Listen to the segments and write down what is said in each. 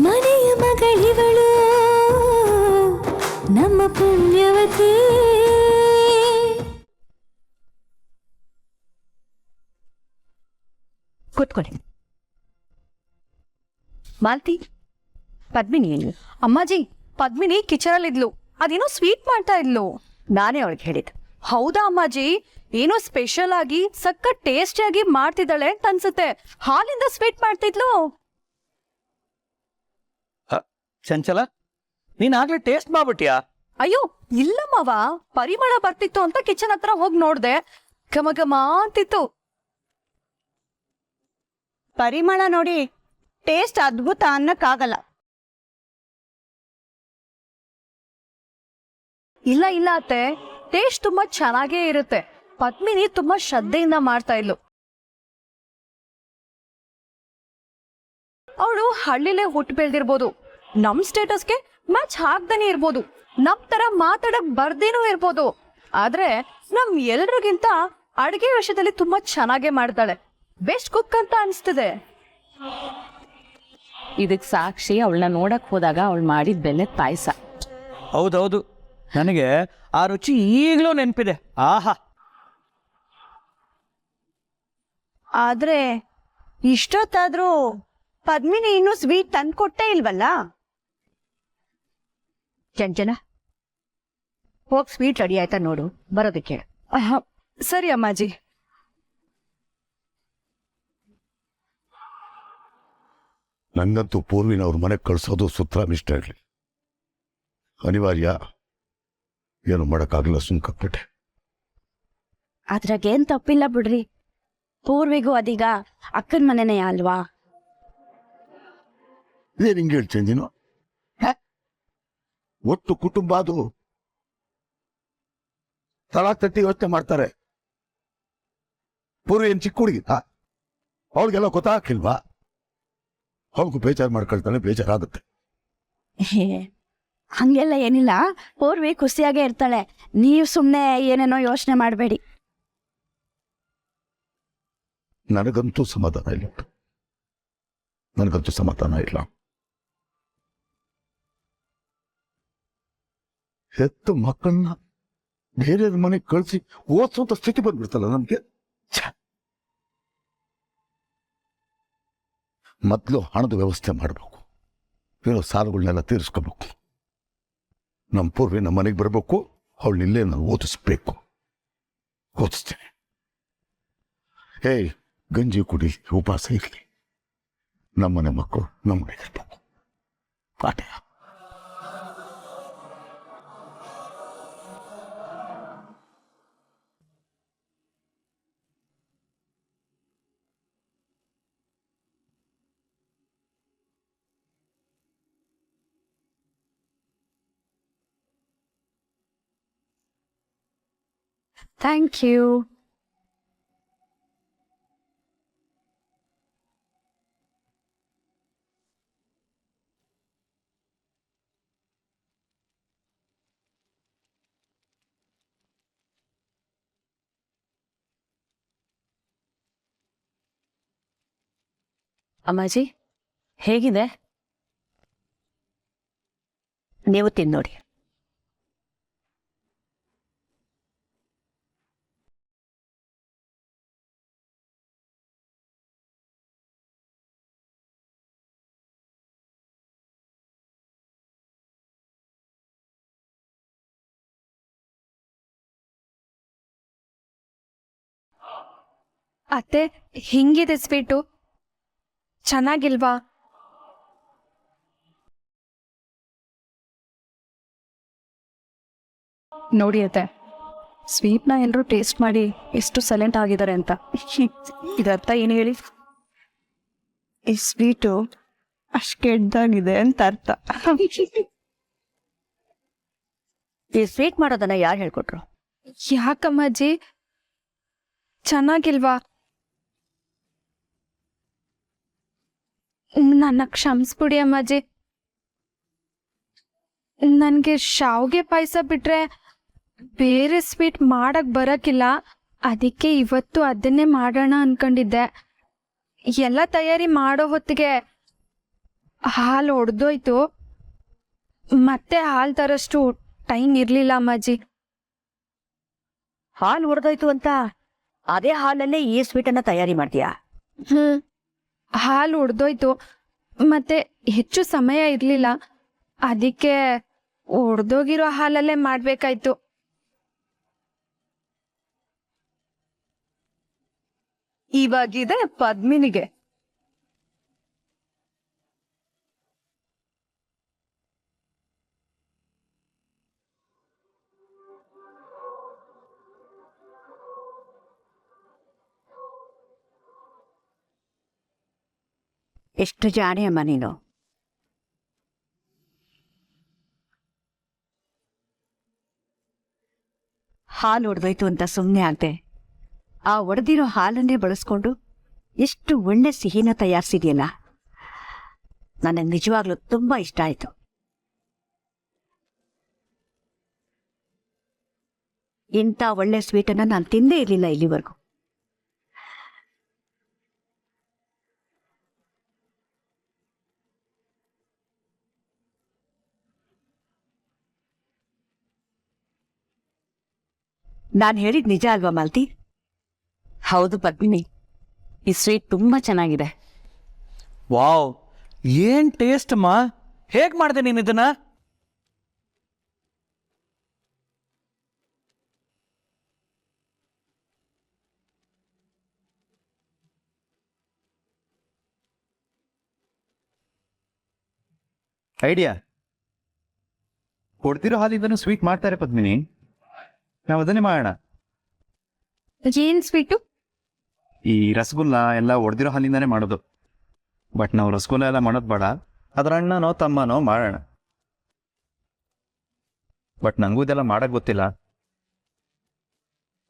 ಮನೆಯ ಮಗಳಿವಳು ನಮ್ಮ ಪುಣ್ಯವತಿ. ಕೂತ್ಕೊಳ್ಳಿ. ಮಾಲ್ತಿ, ಪದ್ಮಿನಿ ಏನು? ಅಮ್ಮಾಜಿ, ಪದ್ಮಿನಿ ಕಿಚನಲ್ಲಿ ಇದ್ಲು, ಅದೇನೋ ಸ್ವೀಟ್ ಮಾಡ್ತಾ ಇದ್ಲು. ನಾನೇ ಅವಳಿಗೆ ಹೇಳಿದ್ದು. ಹೌದಾ ಅಮ್ಮಾಜಿ? ಏನೋ ಸ್ಪೆಷಲ್ ಆಗಿ ಸಖತ್ ಟೇಸ್ಟಿಯಾಗಿ ಮಾಡ್ತಿದ್ದಾಳೆ ಅಂತ ಅನ್ಸುತ್ತೆ. ಹಾಲಿಂದ ಸ್ವೀಟ್ ಮಾಡ್ತಿದ್ಲು. ಚಂಚಲ, ನೀನ್ ಆಗ್ಲೇ ಟೇಸ್ಟ್ ಮಾಡ್ಬಿಟ್ಯಾ? ಅಯ್ಯೋ ಇಲ್ಲ ಮಾವ, ಪರಿಮಳ ಬರ್ತಿತ್ತು ಅಂತ ಕಿಚನ್ ಹತ್ರ ಹೋಗಿ ನೋಡ್ದೆ. ಘಮ ಘಮ ಅಂತಿತ್ತು. ಪರಿಮಳ ನೋಡಿ ಟೇಸ್ಟ್ ಅದ್ಭುತ ಅನ್ನಕ್ಕಾಗಲ್ಲ. ಇಲ್ಲ ಇಲ್ಲ ಅತ್ತೆ, ಟೇಸ್ಟ್ ತುಂಬಾ ಚೆನ್ನಾಗೇ ಇರುತ್ತೆ. ಪದ್ಮಿನಿ ತುಂಬಾ ಶ್ರದ್ಧೆಯಿಂದ ಮಾಡ್ತಾ ಇದ್ಲು. ಅವಳು ಹಳ್ಳಿಲೇ ಹುಟ್ಟು ಬೆಳ್ದಿರ್ಬೋದು, ನಮ್ ಸ್ಟೇಟಸ್ಗೆ ಮ್ಯಾಚ್ ಹಾಕ್ದೇನೆ ಇರ್ಬೋದು, ನಮ್ ತರ ಮಾತಾಡಕ್ ಬರ್ದೇನೂ ಇರ್ಬೋದು. ಆದ್ರೆ ನಮ್ ಎಲ್ರಿಗಿಂತ ಅಡ್ಗೆ ವಿಷಯದಲ್ಲಿ ತುಂಬಾ ಚೆನ್ನಾಗೇ ಮಾಡ್ತಾಳೆ. ಬೆಸ್ಟ್ ಕುಕ್ ಅಂತ ಅನ್ಸ್ತಿದೆ. ಇದಕ್ ಸಾಕ್ಷಿ ಅವಳನ್ನ ನೋಡಕ್ ಹೋದಾಗ ಅವಳು ಮಾಡಿದ ಬೆಲ್ಲದ ಪಾಯಸ. ಹೌದೌದು, ನನಗೆ ಆ ರುಚಿ ಈಗಲೂ ನೆನಪಿದೆ. ಆಹಾ, ಆದ್ರೆ ಇಷ್ಟೊತ್ತಾದ್ರೂ ಪದ್ಮಿನಿ ಇನ್ನೂ ಸ್ವೀಟ್ ತಂದ್ಕೊಟ್ಟೇ ಇಲ್ವಲ್ಲ? ಚಂಚಲ, ಹೋಗಿ ಸ್ವೀಟ್ ರೆಡಿ ಆಯ್ತಾ ನೋಡು, ಬರೋದಕ್ಕೆ. ಸರಿ ಅಮ್ಮಾಜಿ. ನಂಗಂತೂ ಪೂರ್ವಿನ ಅವ್ರ ಮನೆಗೆ ಕಳಿಸೋದು ಸುತ್ತರಾಮ್ ಇಷ್ಟ ಇರಲಿ. ಅನಿವಾರ್ಯ, ಏನು ಮಾಡೋಕ್ಕಾಗಲ್ಲ, ಸುಮ್ಕಕ್ಬಿಟ್ಟೆ. ಅದ್ರಾಗೇನ್ ತಪ್ಪಿಲ್ಲ ಬಿಡ್ರಿ. ಪೂರ್ವಿಗೂ ಅದೀಗ ಅಕ್ಕನ ಮನೆನೇ ಅಲ್ವಾ? ಇದೇನು ಹಿಂಗೆ ಹೇಳ್ತೀನಿ ನೀನು? ಒಟ್ಟು ಕುಟುಂಬ ಅದು. ತಳ ತಟ್ಟಿ ಯೋಚನೆ ಮಾಡ್ತಾರೆ. ಪೂರ್ವಿ ಏನು ಚಿಕ್ಕ ಹುಡುಗಿ? ಅವಳಿಗೆಲ್ಲ ಗೊತ್ತಾಗಿಲ್ವಾ? ಅವಳಿಗೂ ಬೇಜಾರು ಮಾಡ್ಕೊಳ್ತಾನೆ, ಬೇಜಾರಾಗುತ್ತೆ. ಹಂಗೆಲ್ಲ ಏನಿಲ್ಲ, ಪೂರ್ವಿ ಖುಷಿಯಾಗೇ ಇರ್ತಾಳೆ. ನೀವು ಸುಮ್ಮನೆ ಏನೇನೋ ಯೋಚನೆ ಮಾಡಬೇಡಿ. ನನಗಂತೂ ಸಮಾಧಾನ ಇಲ್ಲ. ನನಗಂತೂ ಸಮಾಧಾನ ಇಲ್ಲ. ಹೆತ್ತು ಮಕ್ಕಳನ್ನ ಬೇರೆಯವ್ರ ಮನೆಗೆ ಕಳಿಸಿ ಓದಿಸುವಂತ ಸ್ಥಿತಿ ಬಂದ್ಬಿಡ್ತಲ್ಲ ನಮ್ಗೆ. ಮೊದಲು ಹಣದ ವ್ಯವಸ್ಥೆ ಮಾಡಬೇಕು, ಇರೋ ಸಾಲಗಳನ್ನೆಲ್ಲ ತೀರಿಸ್ಕೋಬೇಕು. ನಮ್ಮ ಪೂರ್ವಿ ನಮ್ಮ ಮನೆಗೆ ಬರಬೇಕು, ಅವಳನ್ನಿಲ್ಲೇ ನಾನು ಓದಿಸ್ಬೇಕು. ಓದಿಸ್ತೇನೆ. ಏಯ್, ಗಂಜಿ ಕುಡಿ, ಉಪವಾಸ ಇರಲಿ. ನಮ್ಮನೆ ಮಕ್ಕಳು ನಮ್ಮನೆಗೆ ಇರ್ಬೇಕು. ಪಾಠ. Thank you. ಅಮ್ಮಾಜಿ, ಹೇಗಿದೆ? ನೀವು ತಿನ್ನೋಡಿ. ಅತ್ತೆ, ಹಿಂಗಿದೆ ಸ್ವೀಟು, ಚೆನ್ನಾಗಿಲ್ವಾ? ನೋಡಿ ಅತ್ತೆ, ಸ್ವೀಟ್ನ ಎಲ್ಲರೂ ಟೇಸ್ಟ್ ಮಾಡಿ ಎಷ್ಟು ಸೈಲೆಂಟ್ ಆಗಿದ್ದಾರೆ ಅಂತ. ಇದರ್ಥ ಏನು ಹೇಳಿ? ಈ ಸ್ವೀಟು ಅಷ್ಟು ಕೆಡ್ದಾಗಿದೆ ಅಂತ ಅರ್ಥ. ಈ ಸ್ವೀಟ್ ಮಾಡೋದನ್ನ ಯಾರು ಹೇಳ್ಕೊಟ್ರು? ಯಾಕಮ್ಮಾಜಿ, ಚೆನ್ನಾಗಿಲ್ವಾ? ನನ್ನ ಕ್ಷಮಿಸ್ಬಿಡಿ ಅಮ್ಮಾಜಿ. ನನಗೆ ಶಾವ್ಗೆ ಪಾಯಸ ಬಿಟ್ರೆ ಬೇರೆ ಸ್ವೀಟ್ ಮಾಡಕ್ ಬರಕ್ಕಿಲ್ಲ. ಅದಕ್ಕೆ ಇವತ್ತು ಅದನ್ನೇ ಮಾಡೋಣ ಅನ್ಕೊಂಡಿದ್ದೆ. ಎಲ್ಲ ತಯಾರಿ ಮಾಡೋ ಹೊತ್ತಿಗೆ ಹಾಲು ಒಡೆದೋಯ್ತು. ಮತ್ತೆ ಹಾಲು ತರಷ್ಟು ಟೈಮ್ ಇರ್ಲಿಲ್ಲ ಅಮ್ಮಾಜಿ. ಹಾಲು ಹೊಡೆದೋಯ್ತು ಅಂತ ಅದೇ ಹಾಲಲ್ಲೇ ಈ ಸ್ವೀಟನ್ನ ತಯಾರಿ ಮಾಡ್ತೀಯಾ? ಹಾಲು ಒಡೆದೋಯ್ತು, ಮತ್ತೆ ಹೆಚ್ಚು ಸಮಯ ಇರ್ಲಿಲ್ಲ, ಅದಕ್ಕೆ ಒಡೆದೋಗಿರೋ ಹಾಲಲ್ಲೇ ಮಾಡ್ಬೇಕಾಯ್ತು. ಇವಾಗಿದೆ ಪದ್ಮಿನಿಗೆ. ಎಷ್ಟು ಜಾಣೆ ಅಮ್ಮ ನೀನು. ಹಾಲು ಒಡೆದೋಯ್ತು ಅಂತ ಸುಮ್ಮನೆ ಆಗ್ದೆ ಆ ಒಡೆದಿರೋ ಹಾಲನ್ನೇ ಬಳಸ್ಕೊಂಡು ಎಷ್ಟು ಒಳ್ಳೆ ಸಿಹಿನ ತಯಾರಿಸಿದೆಯಲ್ಲ, ನನಗೆ ನಿಜವಾಗ್ಲೂ ತುಂಬಾ ಇಷ್ಟ ಆಯ್ತು. ಇಂಥ ಒಳ್ಳೆ ಸ್ವೀಟನ್ನ ನಾನು ತಿಂದೇ ಇರಲಿಲ್ಲ ಇಲ್ಲಿವರೆಗೂ. ನಾನು ಹೇಳಿದ್ ನಿಜ ಅಲ್ವಾ ಮಾಲ್ತಿ? ಹೌದು ಪದ್ಮಿನಿ, ಈ ಸ್ವೀಟ್ ತುಂಬಾ ಚೆನ್ನಾಗಿದೆ. ವಾವ್, ಏನ್ ಟೇಸ್ಟ್ ಅಮ್ಮ. ಹೇಗ್ ಮಾಡಿದೆ ನೀನು ಇದನ್ನ? ಐಡಿಯಾ. ಕೊಡ್ತಿರೋ ಹಾಲಿಂದನೂ ಸ್ವೀಟ್ ಮಾಡ್ತಾರೆ ಪದ್ಮಿನಿ, ನಾವು ಅದನ್ನೇ ಮಾಡೋಣ. ಏನ್ ಸ್ವೀಟು? ಈ ರಸಗುಲ್ಲ ಎಲ್ಲ ಒಡೆದಿರೋ ಹಾಲಿಂದಾನೇ ಮಾಡೋದು. ಬಟ್ ನಾವು ರಸಗುಲ್ಲ ಎಲ್ಲ ಮಾಡೋದು ಬೇಡ, ಅದರ ಅಣ್ಣನೋ ತಮ್ಮನೋ ಮಾಡೋಣ. ಬಟ್ ನನಗೂ ಇದೆಲ್ಲ ಮಾಡಕ್ ಗೊತ್ತಿಲ್ಲ.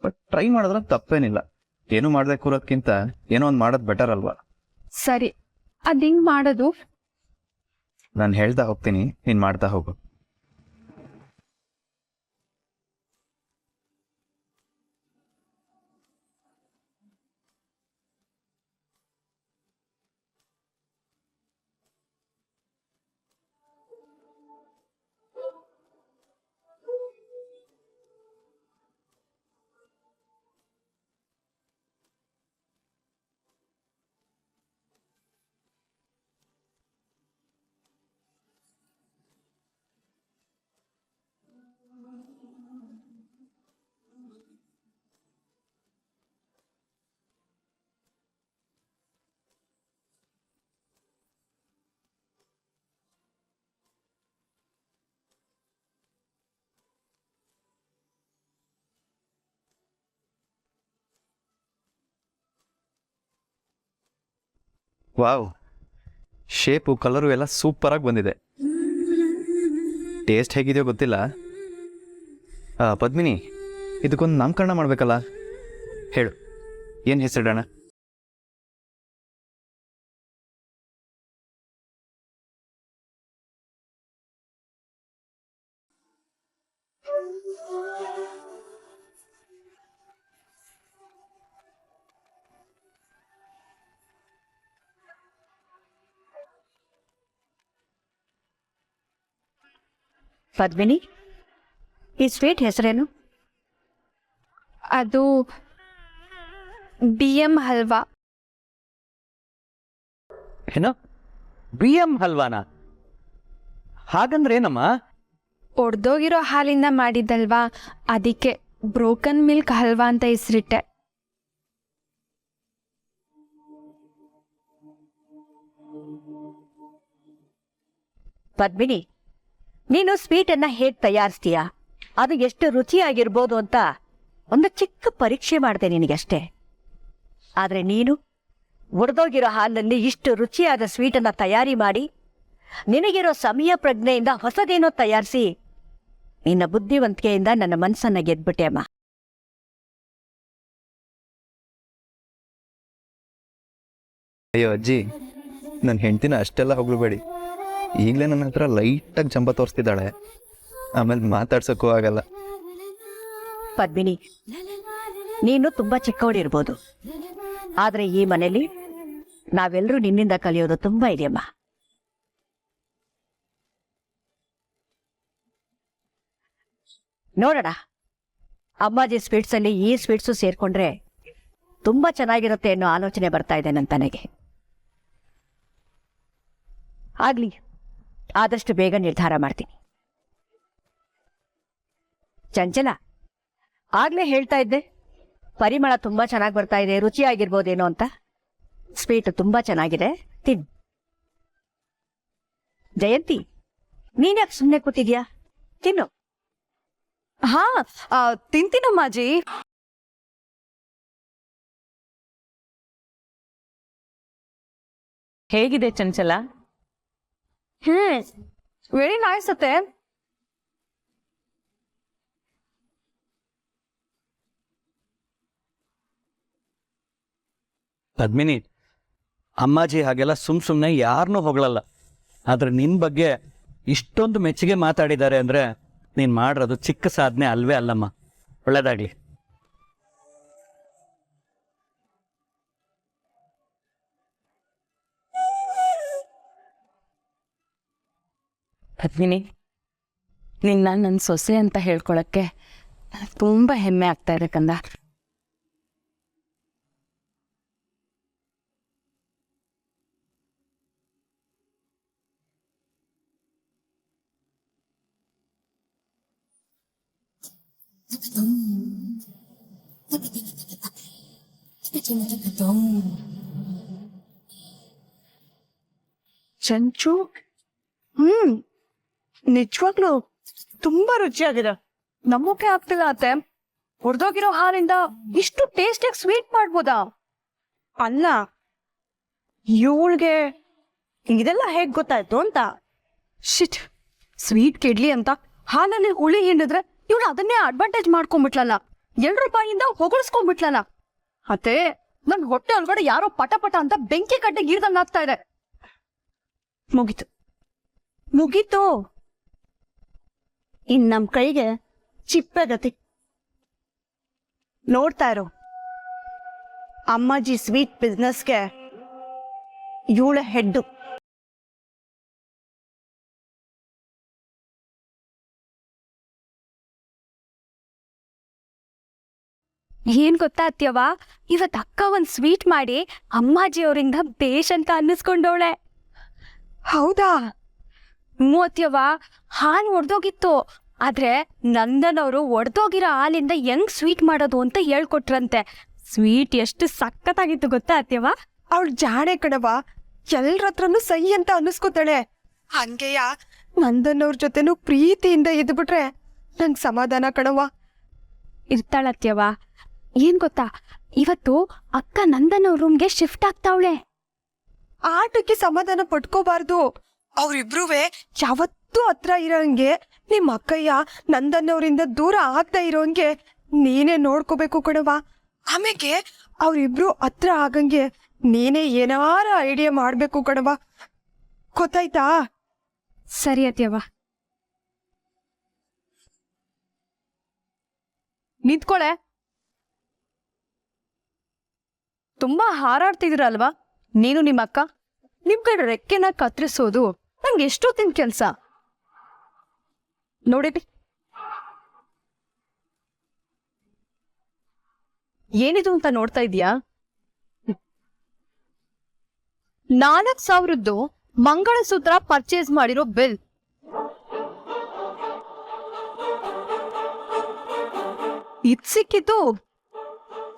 ಬಟ್ ಟ್ರೈ ಮಾಡಿದ್ರೆ ತಪ್ಪೇನಿಲ್ಲ. ಏನು ಮಾಡದೆ ಕೂರೋದ್ಕಿಂತ ಏನೋ ಒಂದು ಮಾಡೋದು ಬೆಟರ್ ಅಲ್ವಾ? ಸರಿ, ಅದ್ ಹೆಂಗ್ ಮಾಡೋದು? ನಾನು ಹೇಳ್ತಾ ಹೋಗ್ತೀನಿ, ನೀನು ಮಾಡ್ತಾ ಹೋಗು. ವಾವ್, ಶೇಪು ಕಲರು ಎಲ್ಲ ಸೂಪರಾಗಿ ಬಂದಿದೆ. ಟೇಸ್ಟ್ ಹೇಗಿದೆಯೋ ಗೊತ್ತಿಲ್ಲ. ಪದ್ಮಿನಿ, ಇದಕ್ಕೊಂದು ನಾಮಕರಣ ಮಾಡಬೇಕಲ್ಲ, ಹೇಳು, ಏನು ಹೆಸರಿಡೋಣ? ಪದ್ಮಿನಿ, ಈ ಸ್ವೀಟ್ ಹೆಸರೇನು? ಅದು BM ಹಲ್ವಾ. ಏನೋ BM ಹಲ್ವಾನ? ಹಾಗಂದ್ರೆ ಏನಮ್ಮ? ಒಡೆದೋಗಿರೋ ಹಾಲಿಂದ ಮಾಡಿದ್ದಲ್ವಾ, ಅದಕ್ಕೆ ಬ್ರೋಕನ್ ಮಿಲ್ಕ್ ಹಲ್ವಾ ಅಂತ ಹೆಸರಿಟ್ಟೆ. ಪದ್ಮಿನಿ, ನೀನು ಸ್ವೀಟನ್ನ ಹೇಗೆ ತಯಾರಿಸ್ತೀಯಾ, ಅದು ಎಷ್ಟು ರುಚಿಯಾಗಿರ್ಬೋದು ಅಂತ ಒಂದು ಚಿಕ್ಕ ಪರೀಕ್ಷೆ ಮಾಡಿದೆ ನಿನಗಷ್ಟೇ. ಆದರೆ ನೀನು ಒಡೆದೋಗಿರೋ ಹಾಲಲ್ಲಿ ಇಷ್ಟು ರುಚಿಯಾದ ಸ್ವೀಟನ್ನ ತಯಾರಿ ಮಾಡಿ ನಿನಗಿರೋ ಸಮಯ ಪ್ರಜ್ಞೆಯಿಂದ ಹೊಸದೇನೋ ತಯಾರಿಸಿ ನಿನ್ನ ಬುದ್ಧಿವಂತಿಕೆಯಿಂದ ನನ್ನ ಮನಸ್ಸನ್ನ ಗೆದ್ಬಿಟ್ಟೆ ಅಮ್ಮ. ಅಯ್ಯೋ ಅಜ್ಜಿ, ನನ್ನ ಹೆಂಡ್ತಿನ ಅಷ್ಟೆಲ್ಲ ಹೊಗಳ್ಬೇಡಿ. ಈಗಲೇ ನನ್ನ ಹತ್ರ ಲೈಟಾಗಿ ಜಂಬ ತೋರಿಸ್ತಿದ್ದಾಳೆ, ಆಮೇಲೆ ಮಾತಾಡ್ಸೋಕ್ಕೂ ಆಗಲ್ಲ. ಪದ್ಮಿನಿ, ನೀನು ತುಂಬಾ ಚಿಕ್ಕವಳಿರ್ಬೋದು, ಆದರೆ ಈ ಮನೇಲಿ ನಾವೆಲ್ಲರೂ ನಿನ್ನಿಂದ ಕಲಿಯೋದು ತುಂಬಾ ಇದೆಯಮ್ಮ. ನೋಡೋಣ, ಅಮ್ಮಾಜಿ ಸ್ವೀಟ್ಸಲ್ಲಿ ಈ ಸ್ವೀಟ್ಸು ಸೇರ್ಕೊಂಡ್ರೆ ತುಂಬಾ ಚೆನ್ನಾಗಿರುತ್ತೆ ಅನ್ನೋ ಆಲೋಚನೆ ಬರ್ತಾ ಇದೆ ನನ್ನ ತನಗೆ. ಆಗ್ಲಿ, ಆದಷ್ಟು ಬೇಗ ನಿರ್ಧಾರ ಮಾಡ್ತೀನಿ. ಚಂಚಲ, ಆಗ್ಲೇ ಹೇಳ್ತಾ ಇದ್ದೆ ಪರಿಮಳ ತುಂಬಾ ಚೆನ್ನಾಗಿ ಬರ್ತಾ ಇದೆ, ರುಚಿಯಾಗಿರ್ಬೋದೇನೋ ಅಂತ. ಸ್ವೀಟ್ ತುಂಬಾ ಚೆನ್ನಾಗಿದೆ, ತಿನ್. ಜಯಂತಿ, ನೀನ್ಯಾಕೆ ಸುಮ್ಮನೆ ಕೂತಿದ್ಯಾ? ತಿನ್ನು. ಹಾ, ತಿಂತೀನಮ್ಮಾಜಿ. ಹೇಗಿದೆ ಚಂಚಲ? ವೆರಿ ನೈಸ್ ಅತ್ತೆ. ಪದ್ಮಿನಿ, ಅಮ್ಮಾಜಿ ಹಾಗೆಲ್ಲ ಸುಮ್ಮನೆ ಯಾರನ್ನೂ ಹೊಗಳಲ್ಲ. ಆದ್ರೆ ನಿನ್ನ ಬಗ್ಗೆ ಇಷ್ಟೊಂದು ಮೆಚ್ಚುಗೆ ಮಾತಾಡಿದ್ದಾರೆ ಅಂದರೆ ನೀನು ಮಾಡಿರೋದು ಚಿಕ್ಕ ಸಾಧನೆ ಅಲ್ವೇ ಅಲ್ಲಮ್ಮ. ಒಳ್ಳೇದಾಗಲಿ. ಪದ್ಮಿನಿ, ನಿನ್ನ ನನ್ನ ಸೊಸೆ ಅಂತ ಹೇಳ್ಕೊಳಕ್ಕೆ ತುಂಬ ಹೆಮ್ಮೆ ಆಗ್ತಾ ಇದೆ ಕಂದ. ಚಂಚು, ನಿಜವಾಗ್ಲೂ ತುಂಬಾ ರುಚಿಯಾಗಿದೆ. ನಮ್ಮಕ್ಕೆ ಆಗ್ತಿಲ್ಲ ಅತ್ತೆ, ಹೊಡೆದೋಗಿರೋ ಹಾಲಿಂದ ಇಷ್ಟು ಟೇಸ್ಟಿಯಾಗಿ ಸ್ವೀಟ್ ಮಾಡ್ಬೋದಾ? ಅಲ್ಲ, ಇವಳಿಗೆ ಇದೆಲ್ಲ ಹೇಗ್ ಗೊತ್ತಾಯ್ತು ಅಂತ. ಶಿಟ್, ಸ್ವೀಟ್ ಕೆಡ್ಲಿ ಅಂತ ಹಾಲಲ್ಲಿ ಹುಳಿ ಹಿಂಡಿದ್ರೆ ಇವಳು ಅದನ್ನೇ ಅಡ್ವಾಂಟೇಜ್ ಮಾಡ್ಕೊಂಡ್ಬಿಟ್ಲಲ್ಲ. ₹2 ಹೊಗಳಿಸ್ಕೊಂಡ್ಬಿಟ್ಲಲ್ಲ. ಅತ್ತೆ, ನನ್ ಹೊಟ್ಟೆ ಒಳಗಡೆ ಯಾರೋ ಪಟ ಪಟ ಅಂತ ಬೆಂಕಿ ಕಟ್ಟೆ ಗೀರ್ದಂಗ್ ಆಗ್ತಾ ಇದೆ. ಮುಗೀತು. ಇನ್ ನಮ್ ಕೈಗೆ ಚಿಪ್ಪೆ ಗತಿ. ನೋಡ್ತಾ ಇರೋ, ಅಮ್ಮಾಜಿ ಸ್ವೀಟ್ ಬಿಸ್ನೆಸ್ಗೆ ಇವಳ ಹೆಡ್ಡು. ಏನ್ ಗೊತ್ತಾ ಅತ್ಯವ, ಇವತ್ ಅಕ್ಕ ಒಂದ್ ಸ್ವೀಟ್ ಮಾಡಿ ಅಮ್ಮಾಜಿ ಅವರಿಂದ ಬೇಷ್ ಅಂತ ಅನ್ನಿಸ್ಕೊಂಡವಳೆ. ಹೌದಾ? ಅತ್ಯವ, ಹಾಲು ಒಡ್ದೋಗಿತ್ತು. ಆದ್ರೆ ನಂದನ್ ಅವರು ಒಡ್ದೋಗಿರೋ ಹಾಲಿಂದ ಹೆಂಗ್ ಸ್ವೀಟ್ ಮಾಡೋದು ಅಂತ ಹೇಳ್ಕೊಟ್ರಂತೆ. ಸ್ವೀಟ್ ಎಷ್ಟು ಸಖತ್ತಾಗಿತ್ತು ಗೊತ್ತಾ ಅತ್ಯವ? ಅವಳು ಜಾಣೆ ಕಣವ, ಎಲ್ರ ಹತ್ರನು ಸೈ ಅಂತ ಅನ್ನಿಸ್ಕೊತಾಳೆ. ಹಂಗೆಯ ನಂದನ್ ಅವ್ರ ಜೊತೆನೂ ಪ್ರೀತಿಯಿಂದ ಇದ್ಬಿಟ್ರೆ ನಂಗ್ ಸಮಾಧಾನ ಕಣವ. ಇರ್ತಾಳತ್ಯವ. ಏನ್ ಗೊತ್ತಾ, ಇವತ್ತು ಅಕ್ಕ ನಂದನ್ ಅವ್ರ ರೂಮ್ಗೆ ಶಿಫ್ಟ್ ಆಗ್ತಾವಳೆ. ಆಟಕ್ಕೆ ಸಮಾಧಾನ ಪಟ್ಕೋಬಾರ್ದು. ಅವ್ರಿಬ್ರುವೆ ಯಾವತ್ತೂ ಹತ್ರ ಇರೋಂಗೆ, ನಿಮ್ ಅಕ್ಕಯ್ಯ ನಂದನ್ ಅವರಿಂದ ದೂರ ಆಗ್ತಾ ಇರೋಂಗೆ ನೀನೇ ನೋಡ್ಕೋಬೇಕು ಕಣವ. ಆಮೇಲೆ ಅವ್ರಿಬ್ರು ಹತ್ರ ಆಗಂಗೆ ನೀನೇ ಏನಾರ ಐಡಿಯಾ ಮಾಡ್ಬೇಕು ಕಣವ. ಗೊತ್ತಾಯ್ತಾ? ಸರಿ ಅತ್ಯವ. ನಿಂತ್ಕೊಳೆ. ತುಂಬಾ ಹಾರಾಡ್ತಿದಿರಲ್ವಾ ನೀನು ನಿಮ್ಮ ಅಕ್ಕ? ನಿಮ್ ಕಡೆ ರೆಕ್ಕೆನ ಕತ್ತರಿಸೋದು ನಂಗೆ ಎಷ್ಟೊತ್ತಿನ ಕೆಲ್ಸ ನೋಡಿರಿ. ಏನಿದು ಅಂತ ನೋಡ್ತಾ ಇದೀಯಾ? 4,000ದ್ದು ಮಂಗಳಸೂತ್ರ ಪರ್ಚೇಸ್ ಮಾಡಿರೋ ಬಿಲ್. ಇದ್ ಸಿಕ್ಕಿದ್ದು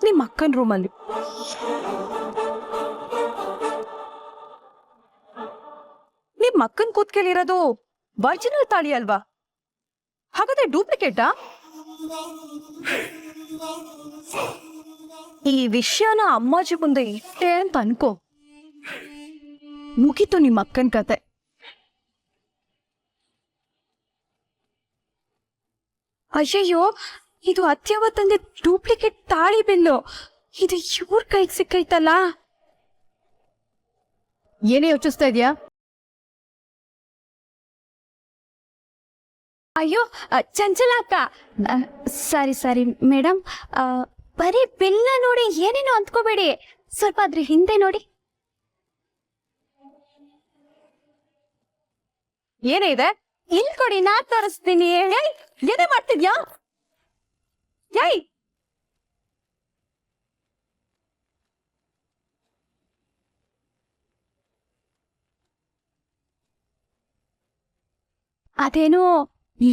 ನಿಮ್ ಅಕ್ಕನ ರೂಮಲ್ಲಿ. ನಿಮ್ ಅಕ್ಕನ್ ಕೂತ್ಕೆಲಿರೋದು ಒರಿಜಿನಲ್ ತಾಳಿ ಅಲ್ವಾ? ಹಾಗಾದ್ರೆ ಡೂಪ್ಲಿಕೇಟಾ? ಈ ವಿಷಯನ ಅಮ್ಮಾಜಿ ಮುಂದೆ ಇಟ್ಟೆ ಅಂತ ಅನ್ಕೋ, ಮುಗೀತು ನಿಮ್ಮ ಅಕ್ಕನ ಕತೆ. ಅಯ್ಯಯ್ಯೋ, ಇದು ಅತ್ಯವ ತಂದೆ ಡೂಪ್ಲಿಕೇಟ್ ತಾಳಿ ಬಿಲ್ಲು. ಇದು ಇವ್ರ ಕೈಗೆ ಸಿಕ್ಕೈತಲ್ಲ. ಏನೇ ಯೋಚಿಸ್ತಾ ಇದೆಯಾ? ಅಯ್ಯೋ ಚಂಚಲ ಅಕ್ಕ, ಸಾರಿ ಸಾರಿ ಮೇಡಮ್, ಬರೀ ಬಿಲ್ನ ನೋಡಿ ಏನೇನೋ ಅಂದ್ಕೋಬೇಡಿ. ಸ್ವಲ್ಪ ಅದ್ರ ಹಿಂದೆ ನೋಡಿ. ಏನೇ ಇದೆ? ಇಲ್ಲಿ ಕೊಡಿ, ನಾ ತೋರಿಸ್ತೀನಿ. ಏನೇ ಮಾಡ್ತಿದ್ಯಾ? ಏಯ್ ಅದೇನೋ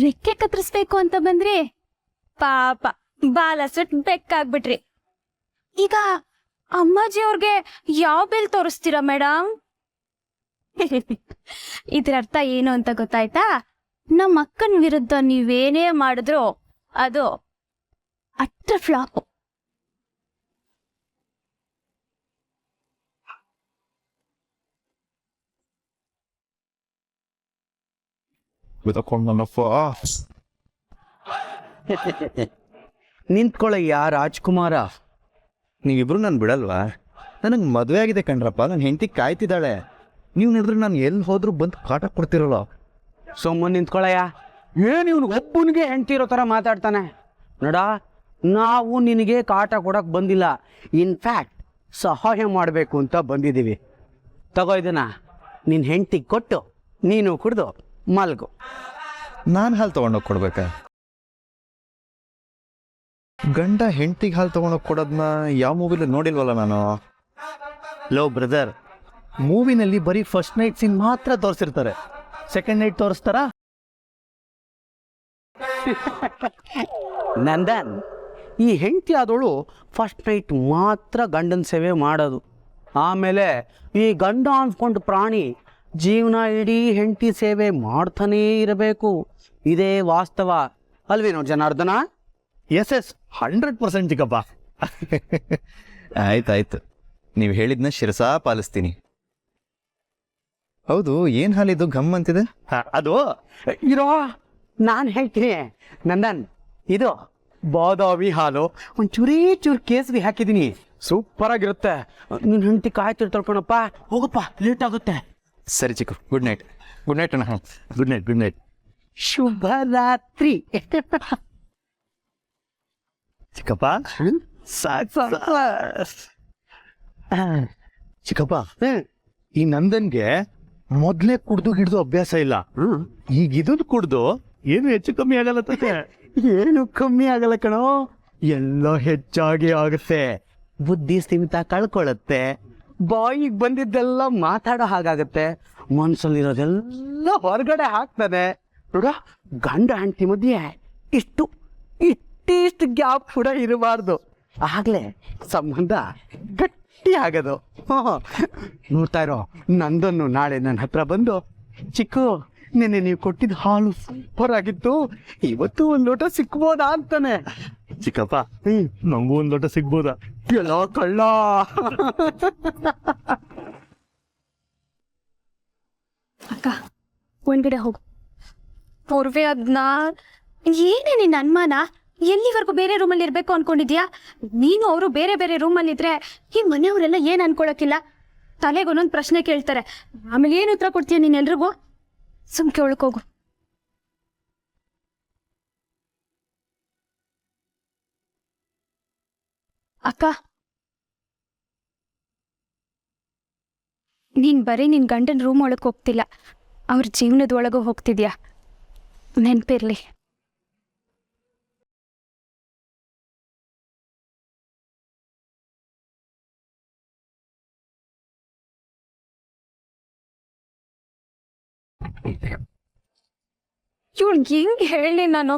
ರೆಕ್ಕೆ ಕತ್ತರಿಸ್ಬೇಕು ಅಂತ ಬಂದ್ರಿ, ಪಾಪ ಬಾಲ ಸುಟ್ ಬೆಕ್ಕಾಗ್ಬಿಟ್ರಿ. ಈಗ ಅಮ್ಮಾಜಿ ಅವ್ರಿಗೆ ಯಾವ ಬೆಲ್ ತೋರಿಸ್ತೀರಾ ಮೇಡಮ್? ಇದ್ರ ಅರ್ಥ ಏನು ಅಂತ ಗೊತ್ತಾಯ್ತಾ? ನಮ್ಮ ಅಕ್ಕನ ವಿರುದ್ಧ ನೀವೇನೇ ಮಾಡಿದ್ರು ಅದು ಅಟ್ಟ ಫ್ಲಾಪ್. ನಿಂತ್ಕೊಳ್ಳಯ್ಯ ರಾಜ್ಕುಮಾರ. ನೀವಿಬ್ರು ನಾನು ಬಿಡಲ್ವಾ? ನನಗೆ ಮದುವೆ ಆಗಿದೆ ಕಣ್ರಪ್ಪ, ನನ್ನ ಹೆಂಡತಿ ಕಾಯ್ತಿದ್ದಾಳೆ. ನೀವು ನೋಡಿದ್ರೆ ನಾನು ಎಲ್ಲಿ ಹೋದ್ರೂ ಬಂದು ಕಾಟ ಕೊಡ್ತಿರಲ್ಲ. ಸುಮ್ಮನೆ ನಿಂತ್ಕೊಳ್ಳಯ್ಯ. ಏನು ಇವನು ಒಬ್ಬನಿಗೆ ಹೆಂಡ್ತಿರೋ ಥರ ಮಾತಾಡ್ತಾನೆ ನೋಡ. ನಾವು ನಿನಗೆ ಕಾಟ ಕೊಡೋಕೆ ಬಂದಿಲ್ಲ, ಇನ್ಫ್ಯಾಕ್ಟ್ ಸಹಾಯ ಮಾಡಬೇಕು ಅಂತ ಬಂದಿದ್ದೀವಿ. ತಗೋ ಇದನ್ನ ನಿನ್ನ ಹೆಂಡ್ತಿಗೆ ಕೊಟ್ಟು ನೀನು ಕುಡ್ದು ಮಲ್ಗು. ನಾನು ಹಾಲು ತೊಗೊಂಡೋಗಿ ಕೊಡ್ಬೇಕಾ? ಗಂಡ ಹೆಂಡ್ತಿಗೆ ಹಾಲು ತೊಗೊಂಡೋಗಿ ಕೊಡೋದನ್ನ ಯಾವ ಮೂವಿಲಿ ನೋಡಿಲ್ವಲ್ಲ ನಾನು. ಲೋ ಬ್ರದರ್, ಮೂವಿನಲ್ಲಿ ಬರೀ ಫಸ್ಟ್ ನೈಟ್ ಸೀನ್ ಮಾತ್ರ ತೋರಿಸಿರ್ತಾರೆ, ಸೆಕೆಂಡ್ ನೈಟ್ ತೋರಿಸ್ತಾರ? ನಂದನ್, ಈ ಹೆಂಡತಿ ಆದವಳು ಫಸ್ಟ್ ನೈಟ್ ಮಾತ್ರ ಗಂಡನ ಸೇವೆ ಮಾಡೋದು. ಆಮೇಲೆ ಈ ಗಂಡ ಅನ್ಸ್ಕೊಂಡು ಪ್ರಾಣಿ ಜೀವನ ಇಡೀ ಹೆಂಡತಿ ಸೇವೆ ಮಾಡ್ತಾನೇ ಇರಬೇಕು. ಇದೇ ವಾಸ್ತವ ಅಲ್ವೇನೋ ಜನಾರ್ದನ? ಎಸ್ 100% ಚಿಕ್ಕಪ್ಪ. ಆಯ್ತಾಯ್ತು, ನೀವು ಹೇಳಿದ್ನ ಶಿರಸಾ ಪಾಲಿಸ್ತೀನಿ. ಹೌದು, ಏನು ಹಾಲಿದ್ದು ಘಮ್ ಅಂತಿದೆ? ಅದು ಇರೋ ನಾನು ಹೇಳ್ತೀನಿ ನಂದನ್, ಇದು ಬಾದಾಮಿ ಹಾಲು, ಒಂಚೂರೇ ಚೂರು ಕೇಸರಿ ಹಾಕಿದ್ದೀನಿ, ಸೂಪರ್ ಆಗಿರುತ್ತೆ. ನಿನ್ನ ಹೆಂಡತಿ ಕಾಯ್ತಿರ್ತಾಳೆ ಕಣಪ್ಪ, ಹೋಗಪ್ಪ ಲೇಟ್ ಆಗುತ್ತೆ. ಸರಿ Chikku, good night. Good night ಅಣ್ಣ. ಗುಡ್ ನೈಟ್, ಗುಡ್ ನೈಟ್, ಶುಭರಾತ್ರಿ. ಚಿಕ್ಕಪ್ಪ ಚಿಕ್ಕಪ್ಪ, ಈ ನಂದನ್ಗೆ ಮೊದ್ಲೇ ಕುಡ್ದು ಹಿಡ್ದು ಅಭ್ಯಾಸ ಇಲ್ಲ. ಈಗ ಇದನ್ನು ಕುಡ್ದು ಏನು ಹೆಚ್ಚು ಕಮ್ಮಿ ಆಗಲ್ಲ ತಾನೆ? ಏನು ಕಮ್ಮಿ ಆಗಲ್ಲ ಕಣೋ, ಎಲ್ಲ ಹೆಚ್ಚಾಗಿ ಆಗುತ್ತೆ. ಬುದ್ಧಿ ಸ್ಥಿಮಿತ ಕಳ್ಕೊಳ್ಳುತ್ತೆ, ಬಾಯಿಗೆ ಬಂದಿದ್ದೆಲ್ಲ ಮಾತಾಡೋ ಹಾಗಾಗತ್ತೆ, ಮನಸ್ಸಲ್ಲಿರೋದೆಲ್ಲ ಹೊರಗಡೆ ಹಾಕ್ತದೆ. ನೋಡ, ಗಂಡ ಹೆಂಡತಿ ಮಧ್ಯೆ ಇಷ್ಟಿಷ್ಟು ಗ್ಯಾಪ್ ಕೂಡ ಇರಬಾರ್ದು, ಆಗಲೇ ಸಂಬಂಧ ಗಟ್ಟಿ ಆಗೋದು. ನೋಡ್ತಾ ಇರೋ ನಂದನ್ನು ನಾಳೆ ನನ್ನ ಹತ್ರ ಬಂದು, ಚಿಕ್ಕು ನೆನ್ನೆ ನೀವು ಕೊಟ್ಟಿದ್ದ ಹಾಲು ಸೂಪರ್ ಆಗಿತ್ತು, ಇವತ್ತು ಒಂದು ಲೋಟ ಸಿಕ್ಬೋದಾ ಅಂತಾನೆ. ಚಿಕ್ಕಪ್ಪ, ನಮಗೂ ಒಂದು ಲೋಟ ಸಿಗ್ಬೋದಾ? ಎಲ್ಲ ಕಳ್ಳ. ಅಕ್ಕ ಒಂದ್ಗಡೆ ಹೋಗು. ಪೂರ್ವೆ ಅದ್ನ ಏನೇ ನಿನ್ನ ಅನುಮಾನ? ಎಲ್ಲಿವರೆಗೂ ಬೇರೆ ರೂಮಲ್ಲಿ ಇರ್ಬೇಕು ಅನ್ಕೊಂಡಿದ್ಯಾ? ನೀನು ಅವರು ಬೇರೆ ಬೇರೆ ರೂಮಲ್ಲಿ ಇದ್ರೆ ಈ ಮನೆಯವರೆಲ್ಲ ಏನ್ ಅನ್ಕೊಳಕಿಲ್ಲ, ತಲೆಗೊಂದೊಂದು ಪ್ರಶ್ನೆ ಕೇಳ್ತಾರೆ, ಆಮೇಲೆ ಏನು ಉತ್ತರ ಕೊಡ್ತೀಯ ನೀನ್ ಎಲ್ರಿಗೂ? ಸುಮ್ಕೆ ಒಳಕೋಗು. ಅಕ್ಕ, ನೀನ್ ಬರೀ ನಿನ್ ಗಂಡನ ರೂಮ್ ಒಳಗೆ ಹೋಗ್ತಿಲ್ಲ, ಅವ್ರ ಜೀವನದ ಒಳಗೂ ಹೋಗ್ತಿದ್ಯಾ, ನೆನ್ಪಿರ್ಲಿ. ಇವಳು ಹೆಂಗ್ ಹೇಳಿ ನಾನು?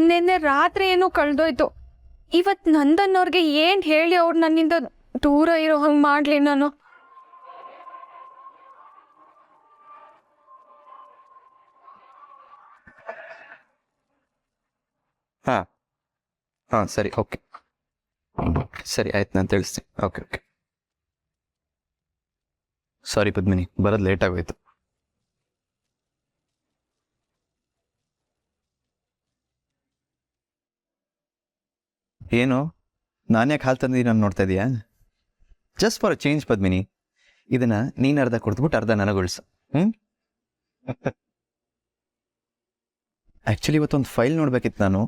ನಿನ್ನೆ ರಾತ್ರಿ ಏನೋ ಕಳೆದೋಯ್ತು. ಇವತ್ತು ನಂದನ್ನವ್ರಿಗೆ ಏನ್ ಹೇಳಿ ಅವ್ರು ನನ್ನಿಂದ ದೂರ ಇರೋ ಹಂಗೆ ಮಾಡ್ಲಿ ನಾನು? ಹಾಂ ಸರಿ, ಓಕೆ ಸರಿ ಆಯ್ತು, ನಾನು ತಿಳಿಸ್ತೀನಿ. ಓಕೆ ಸಾರಿ ಪದ್ಮಿನಿ, ಬರೋದು ಲೇಟ್ ಆಗೋಯ್ತು. ಏನು ನಾನು ಯಾಕೆ ಹಾಲು ತಂದಿದ್ದೀನಿ ನಾನು ನೋಡ್ತಾ ಇದೀಯಾ? Just for a change Padmini, ಇದನ್ನ ನೀನು ಅರ್ಧ ಕೊಡ್ದ್ಬಿಟ್ಟು ಅರ್ಧ ನನಗೊಳಿಸು. ಆ್ಯಕ್ಚುಲಿ ಇವತ್ತೊಂದು ಫೈಲ್ ನೋಡ್ಬೇಕಿತ್ತು, ನಾನು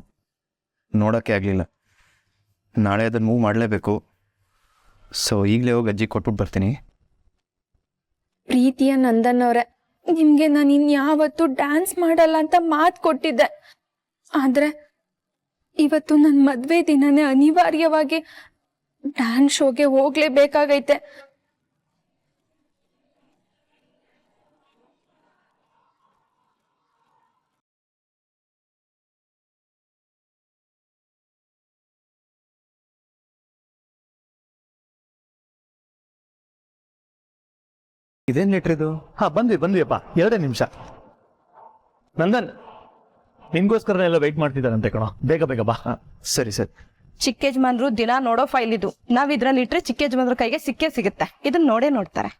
ನೋಡೋಕ್ಕೆ ಆಗಲಿಲ್ಲ. ನಾಳೆ ಅದನ್ನು ಮೂವ್ ಮಾಡಲೇಬೇಕು. ಸೊ ಈಗಲೇ ಹೋಗಿ ಅಜ್ಜಿ ಕೊಟ್ಬಿಟ್ಟು ಬರ್ತೀನಿ. ಪ್ರೀತಿಯ ನಂದನ್ ಅವರೇ, ನಿಮ್ಗೆ ನಾನು ಇನ್ಯಾವತ್ತೂ ಡ್ಯಾನ್ಸ್ ಮಾಡಲ್ಲ ಅಂತ ಮಾತು ಕೊಟ್ಟಿದ್ದೆ. ಆದ್ರೆ ಇವತ್ತು ನನ್ನ ಮದ್ವೆ ದಿನನೇ ಅನಿವಾರ್ಯವಾಗಿ ಡ್ಯಾನ್ಸ್ ಶೋಗೆ ಹೋಗ್ಲೇಬೇಕಾಗೈತೆ. ಇದೇನ್ ಲೆಟ್ರ್ ಇದು? ಹಾ, ಬಂದ್ವಿಯಪ್ಪ, 2 ನಿಮಿಷ. ನಂದನ್, ನಿನ್ಗೋಸ್ಕರ ಎಲ್ಲ ವೆಯ್ಟ್ ಮಾಡ್ತಿದ್ದಾರಂತೆ ಕಣೋ, ಬೇಗ ಬೇಗ ಬಾ. ಸರಿ ಸರಿ. ಚಿಕ್ಕ ಯಜಮಾನ್ರು ದಿನ ನೋಡೋ ಫೈಲ್ ಇದು. ನಾವ್ ಇದ್ರಲ್ಲಿ ಇಟ್ರೆ ಚಿಕ್ಕ ಯಜಮಾನ್ರ ಕೈಗೆ ಸಿಕ್ಕೇ ಸಿಗುತ್ತೆ. ಇದನ್ನ ನೋಡೇ ನೋಡ್ತಾರೆ.